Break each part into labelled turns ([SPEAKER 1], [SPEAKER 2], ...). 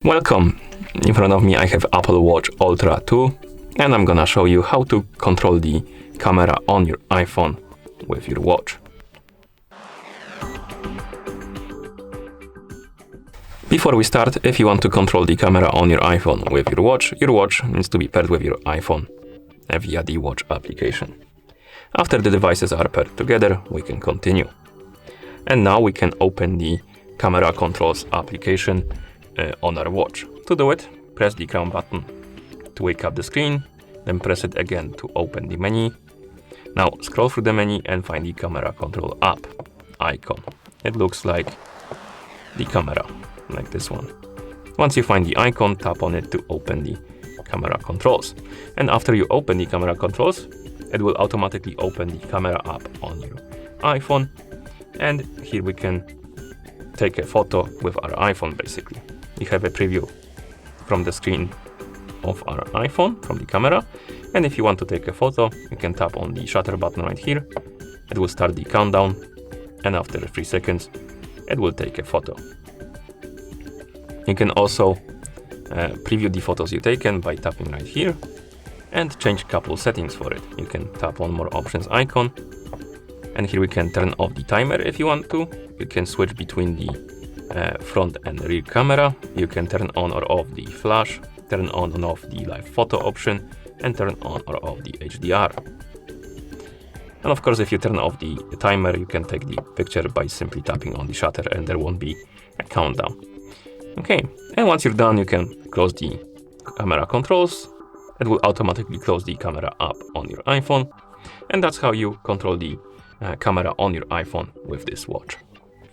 [SPEAKER 1] Welcome! In front of me I have Apple Watch Ultra 2 and I'm gonna show you how to control the camera on your iPhone with your watch. Before we start, if you want to control the camera on your iPhone with your watch needs to be paired with your iPhone via the watch application. After the devices are paired together, we can continue. And now we can open the camera controls application on our watch. To do it, press the crown button to wake up the screen, then press it again to open the menu. Now scroll through the menu and find the camera control app icon. It looks like the camera, like this one. Once you find the icon, tap on it to open the camera controls. And after you open the camera controls, it will automatically open the camera app on your iPhone. And here we can take a photo with our iPhone basically. We have a preview from the screen of our iPhone, from the camera. And if you want to take a photo, you can tap on the shutter button right here. It will start the countdown. And after 3 seconds, it will take a photo. You can also preview the photos you've taken by tapping right here and change a couple settings for it. You can tap on more options icon. And here we can turn off the timer if you want to. You can switch between the front and rear camera. You can turn on or off the flash, turn on and off the live photo option, and turn on or off the HDR. And of course, if you turn off the timer, you can take the picture by simply tapping on the shutter and there won't be a countdown. Okay, and once you're done, you can close the camera controls. It will automatically close the camera app on your iPhone. And that's how you control the camera on your iPhone with this watch.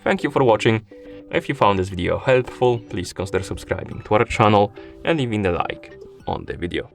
[SPEAKER 1] Thank you for watching. If you found this video helpful, please consider subscribing to our channel and leaving a like on the video.